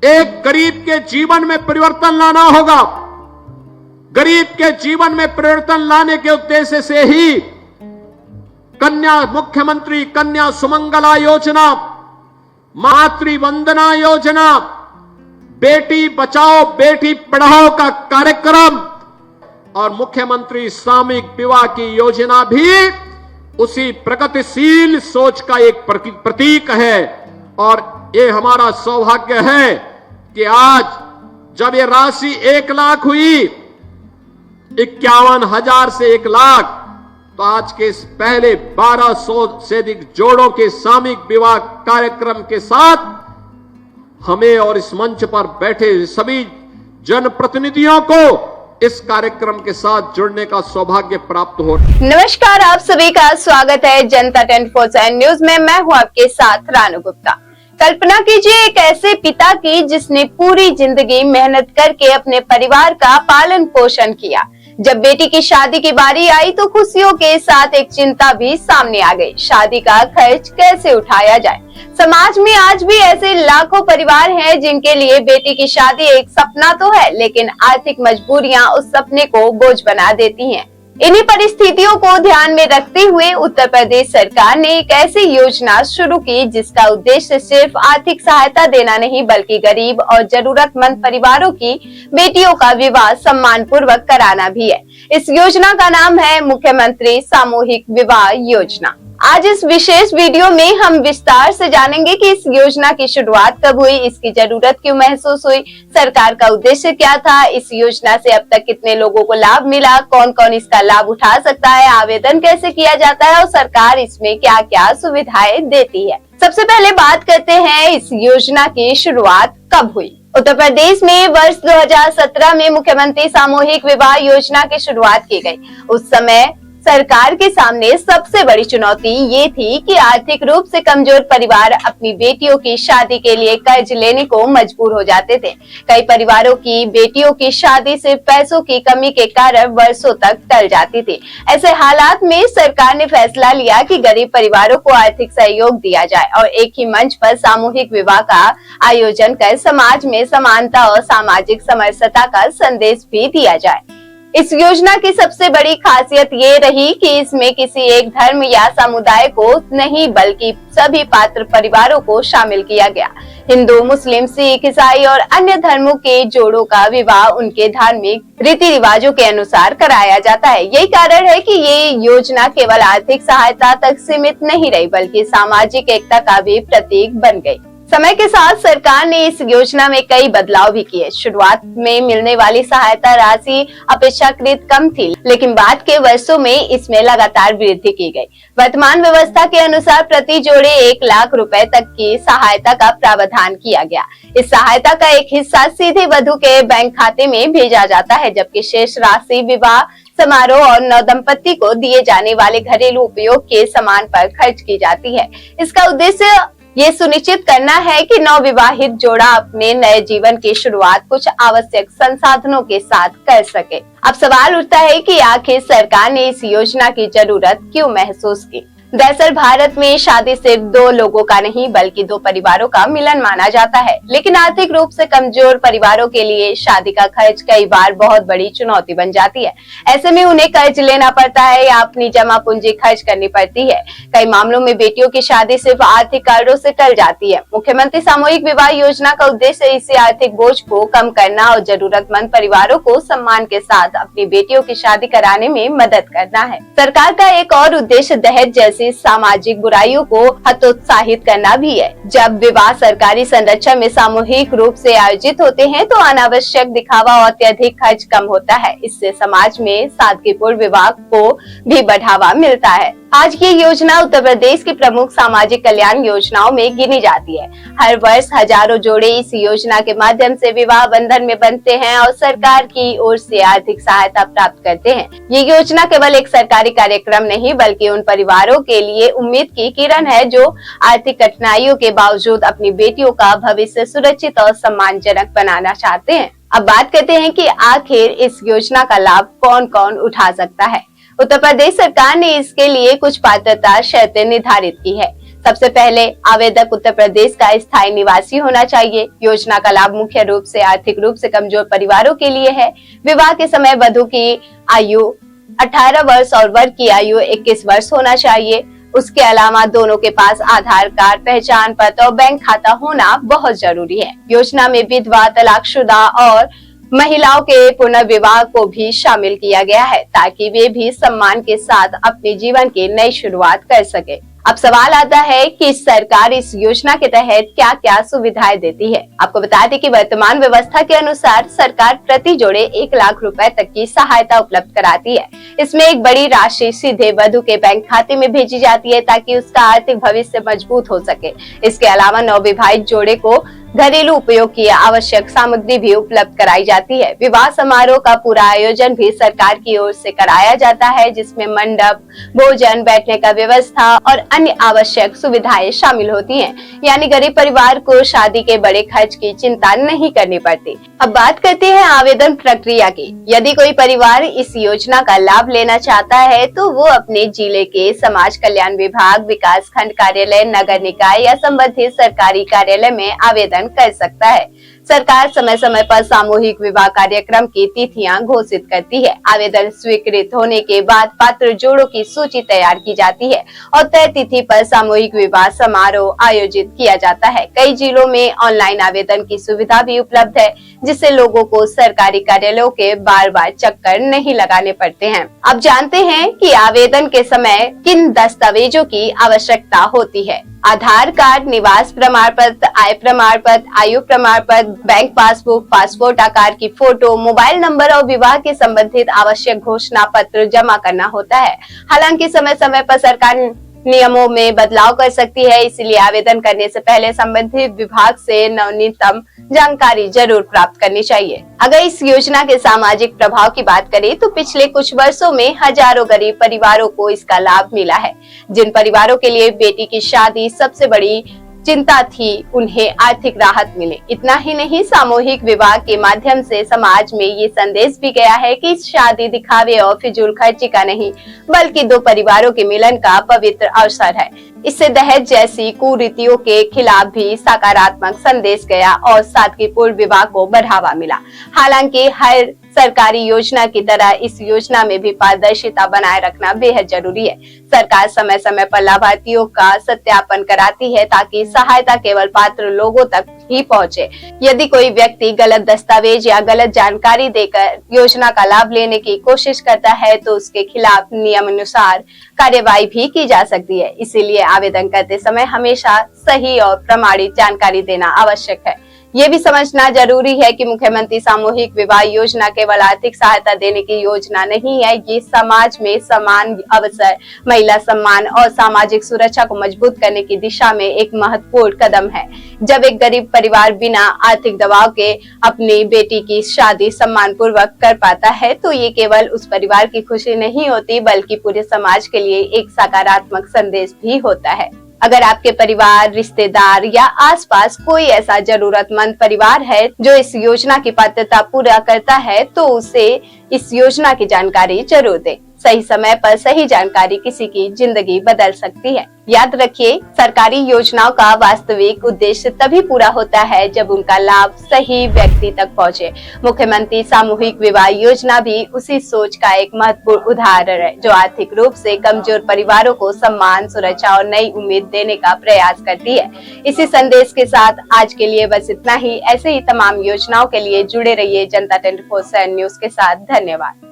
एक गरीब के जीवन में परिवर्तन लाना होगा। गरीब के जीवन में परिवर्तन लाने के उद्देश्य से ही मुख्यमंत्री कन्या सुमंगला योजना, मातृ वंदना योजना, बेटी बचाओ बेटी पढ़ाओ का कार्यक्रम और मुख्यमंत्री सामूहिक विवाह की योजना भी उसी प्रगतिशील सोच का एक प्रतीक है। और ये हमारा सौभाग्य है कि आज जब ये राशि 1 लाख हुई, 51,000 से 1 लाख, तो आज के इस पहले 1200 से अधिक जोड़ों के सामूहिक विवाह कार्यक्रम के साथ हमें और इस मंच पर बैठे सभी जनप्रतिनिधियों को इस कार्यक्रम के साथ जुड़ने का सौभाग्य प्राप्त हो। नमस्कार, आप सभी का स्वागत है जनता 24/7 न्यूज में। मैं हूं आपके साथ रानू गुप्ता। कल्पना कीजिए एक ऐसे पिता की जिसने पूरी जिंदगी मेहनत करके अपने परिवार का पालन पोषण किया। जब बेटी की शादी की बारी आई तो खुशियों के साथ एक चिंता भी सामने आ गई, शादी का खर्च कैसे उठाया जाए। समाज में आज भी ऐसे लाखों परिवार हैं जिनके लिए बेटी की शादी एक सपना तो है, लेकिन आर्थिक मजबूरियां उस सपने को बोझ बना देती हैं। इन्हीं परिस्थितियों को ध्यान में रखते हुए उत्तर प्रदेश सरकार ने एक ऐसी योजना शुरू की जिसका उद्देश्य सिर्फ आर्थिक सहायता देना नहीं, बल्कि गरीब और जरूरतमंद परिवारों की बेटियों का विवाह सम्मान पूर्वक कराना भी है। इस योजना का नाम है मुख्यमंत्री सामूहिक विवाह योजना। आज इस विशेष वीडियो में हम विस्तार से जानेंगे कि इस योजना की शुरुआत कब हुई, इसकी जरूरत क्यों महसूस हुई, सरकार का उद्देश्य क्या था, इस योजना से अब तक कितने लोगों को लाभ मिला, कौन कौन इसका लाभ उठा सकता है, आवेदन कैसे किया जाता है और सरकार इसमें क्या क्या सुविधाएं देती है। सबसे पहले बात करते हैं इस योजना की शुरुआत कब हुई। उत्तर प्रदेश में वर्ष 2017 में मुख्यमंत्री सामूहिक विवाह योजना की शुरुआत की गई। उस समय सरकार के सामने सबसे बड़ी चुनौती ये थी कि आर्थिक रूप से कमजोर परिवार अपनी बेटियों की शादी के लिए कर्ज लेने को मजबूर हो जाते थे। कई परिवारों की बेटियों की शादी सिर्फ पैसों की कमी के कारण वर्षों तक टल जाती थी। ऐसे हालात में सरकार ने फैसला लिया कि गरीब परिवारों को आर्थिक सहयोग दिया जाए और एक ही मंच पर सामूहिक विवाह का आयोजन कर समाज में समानता और सामाजिक समरसता का संदेश भी दिया जाए। इस योजना की सबसे बड़ी खासियत ये रही कि इसमें किसी एक धर्म या समुदाय को नहीं, बल्कि सभी पात्र परिवारों को शामिल किया गया। हिंदू, मुस्लिम, सिख, ईसाई और अन्य धर्मों के जोड़ों का विवाह उनके धार्मिक रीति रिवाजों के अनुसार कराया जाता है। यही कारण है कि ये योजना केवल आर्थिक सहायता तक सीमित नहीं रही, बल्कि सामाजिक एकता का भी प्रतीक बन गई। समय के साथ सरकार ने इस योजना में कई बदलाव भी किए। शुरुआत में मिलने वाली सहायता राशि अपेक्षाकृत कम थी, लेकिन बाद के वर्षों में इसमें लगातार वृद्धि की गई। वर्तमान व्यवस्था के अनुसार प्रति जोड़े 1 लाख रुपए तक की सहायता का प्रावधान किया गया। इस सहायता का एक हिस्सा सीधे वधु के बैंक खाते में भेजा जाता है, जबकि शेष राशि विवाह समारोह और नवदंपति को दिए जाने वाले घरेलू उपयोग के सामान पर खर्च की जाती है। इसका उद्देश्य ये सुनिश्चित करना है कि नवविवाहित जोड़ा अपने नए जीवन की शुरुआत कुछ आवश्यक संसाधनों के साथ कर सके। अब सवाल उठता है कि आखिर सरकार ने इस योजना की जरूरत क्यों महसूस की। दरअसल भारत में शादी सिर्फ 2 लोगों का नहीं, बल्कि 2 परिवारों का मिलन माना जाता है। लेकिन आर्थिक रूप से कमजोर परिवारों के लिए शादी का खर्च कई बार बहुत बड़ी चुनौती बन जाती है। ऐसे में उन्हें कर्ज लेना पड़ता है या अपनी जमा पूंजी खर्च करनी पड़ती है। कई मामलों में बेटियों की शादी सिर्फ आर्थिक कारणों से टल जाती है। मुख्यमंत्री सामूहिक विवाह योजना का उद्देश्य इसी आर्थिक बोझ को कम करना और जरूरतमंद परिवारों को सम्मान के साथ अपनी बेटियों की शादी कराने में मदद करना है। सरकार का एक और उद्देश्य दहेज जैसी सामाजिक बुराइयों को हतोत्साहित करना भी है। जब विवाह सरकारी संरक्षण में सामूहिक रूप से आयोजित होते हैं तो अनावश्यक दिखावा और अत्यधिक खर्च कम होता है। इससे समाज में सादगीपूर्ण विवाह को भी बढ़ावा मिलता है। आज की योजना उत्तर प्रदेश की प्रमुख सामाजिक कल्याण योजनाओं में गिनी जाती है। हर वर्ष हजारों जोड़े इस योजना के माध्यम से विवाह बंधन में बंधते हैं और सरकार की ओर से आर्थिक सहायता प्राप्त करते हैं। ये योजना केवल एक सरकारी कार्यक्रम नहीं, बल्कि उन परिवारों के लिए उम्मीद की किरण है जो आर्थिक कठिनाइयों के बावजूद अपनी बेटियों का भविष्य सुरक्षित और सम्मानजनक बनाना चाहते हैं। अब बात करते हैं कि आखिर इस योजना का लाभ कौन कौन उठा सकता है। उत्तर प्रदेश सरकार ने इसके लिए कुछ पात्रता शर्तें निर्धारित की है। सबसे पहले आवेदक उत्तर प्रदेश का स्थायी निवासी होना चाहिए। योजना का लाभ मुख्य रूप से आर्थिक रूप से कमजोर परिवारों के लिए है। विवाह के समय वधु की आयु 18 वर्ष और वर की आयु 21 वर्ष होना चाहिए। उसके अलावा दोनों के पास आधार कार्ड, पहचान पत्र और बैंक खाता होना बहुत जरूरी है। योजना में विधवा, तलाकशुदा और महिलाओं के पुनर्विवाह को भी शामिल किया गया है ताकि वे भी सम्मान के साथ अपने जीवन की नई शुरुआत कर सके। अब सवाल आता है कि सरकार इस योजना के तहत क्या क्या सुविधाएं देती है। आपको बता दें कि वर्तमान व्यवस्था के अनुसार सरकार प्रति जोड़े 1 लाख रुपए तक की सहायता उपलब्ध कराती है। इसमें एक बड़ी राशि सीधे वधु के बैंक खाते में भेजी जाती है ताकि उसका आर्थिक भविष्य मजबूत हो सके। इसके अलावा नवविवाहित जोड़े को घरेलू उपयोग की आवश्यक सामग्री भी उपलब्ध कराई जाती है। विवाह समारोह का पूरा आयोजन भी सरकार की ओर से कराया जाता है, जिसमें मंडप, भोजन, बैठने का व्यवस्था और अन्य आवश्यक सुविधाएं शामिल होती हैं। यानी गरीब परिवार को शादी के बड़े खर्च की चिंता नहीं करनी पड़ती। अब बात करते हैं आवेदन प्रक्रिया की। यदि कोई परिवार इस योजना का लाभ लेना चाहता है तो वो अपने जिले के समाज कल्याण विभाग, विकास खंड कार्यालय, नगर निकाय या संबंधित सरकारी कार्यालय में आवेदन कर सकता है। सरकार समय समय पर सामूहिक विवाह कार्यक्रम की तिथियां घोषित करती है। आवेदन स्वीकृत होने के बाद पात्र जोड़ों की सूची तैयार की जाती है और तय तिथि पर सामूहिक विवाह समारोह आयोजित किया जाता है। कई जिलों में ऑनलाइन आवेदन की सुविधा भी उपलब्ध है, जिससे लोगों को सरकारी कार्यालयों के बार बार चक्कर नहीं लगाने पड़ते हैं। अब जानते हैं कि आवेदन के समय किन दस्तावेजों की आवश्यकता होती है। आधार कार्ड, निवास प्रमाण पत्र, आय प्रमाण पत्र, आयु प्रमाण पत्र, बैंक पासबुक, पासपोर्ट आकार की फोटो, मोबाइल नंबर और विवाह के संबंधित आवश्यक घोषणा पत्र जमा करना होता है। हालांकि समय समय पर सरकार नियमों में बदलाव कर सकती है, इसलिए आवेदन करने से पहले संबंधित विभाग से नवीनतम जानकारी जरूर प्राप्त करनी चाहिए। अगर इस योजना के सामाजिक प्रभाव की बात करें तो पिछले कुछ वर्षों में हजारों गरीब परिवारों को इसका लाभ मिला है। जिन परिवारों के लिए बेटी की शादी सबसे बड़ी चिंता थी, उन्हें आर्थिक राहत मिले। इतना ही नहीं, सामूहिक विवाह के माध्यम से समाज में ये संदेश भी गया है कि शादी दिखावे और फिजूल खर्ची का नहीं, बल्कि दो परिवारों के मिलन का पवित्र अवसर है। इससे दहेज जैसी कुरीतियों के खिलाफ भी सकारात्मक संदेश गया और सादगीपूर्ण विवाह को बढ़ावा मिला। हालांकि हर सरकारी योजना की तरह इस योजना में भी पारदर्शिता बनाए रखना बेहद जरूरी है। सरकार समय समय पर लाभार्थियों का सत्यापन कराती है ताकि सहायता केवल पात्र लोगों तक ही पहुंचे। यदि कोई व्यक्ति गलत दस्तावेज या गलत जानकारी देकर योजना का लाभ लेने की कोशिश करता है तो उसके खिलाफ नियमानुसार कार्यवाही भी की जा सकती है। इसीलिए आवेदन करते समय हमेशा सही और प्रमाणित जानकारी देना आवश्यक है। ये भी समझना जरूरी है कि मुख्यमंत्री सामूहिक विवाह योजना केवल आर्थिक सहायता देने की योजना नहीं है, ये समाज में समान अवसर, महिला सम्मान और सामाजिक सुरक्षा को मजबूत करने की दिशा में एक महत्वपूर्ण कदम है। जब एक गरीब परिवार बिना आर्थिक दबाव के अपनी बेटी की शादी सम्मान पूर्वक कर पाता है तो ये केवल उस परिवार की खुशी नहीं होती, बल्कि पूरे समाज के लिए एक सकारात्मक संदेश भी होता है। अगर आपके परिवार, रिश्तेदार या आसपास कोई ऐसा जरूरतमंद परिवार है जो इस योजना की पात्रता पूरा करता है तो उसे इस योजना की जानकारी जरूर दें। सही समय पर सही जानकारी किसी की जिंदगी बदल सकती है। याद रखिए, सरकारी योजनाओं का वास्तविक उद्देश्य तभी पूरा होता है जब उनका लाभ सही व्यक्ति तक पहुंचे। मुख्यमंत्री सामूहिक विवाह योजना भी उसी सोच का एक महत्वपूर्ण उदाहरण है, जो आर्थिक रूप से कमजोर परिवारों को सम्मान, सुरक्षा और नई उम्मीद देने का प्रयास करती है। इसी संदेश के साथ आज के लिए बस इतना ही। ऐसे ही तमाम योजनाओं के लिए जुड़े रहिए जनता 24/7 न्यूज के साथ। धन्यवाद।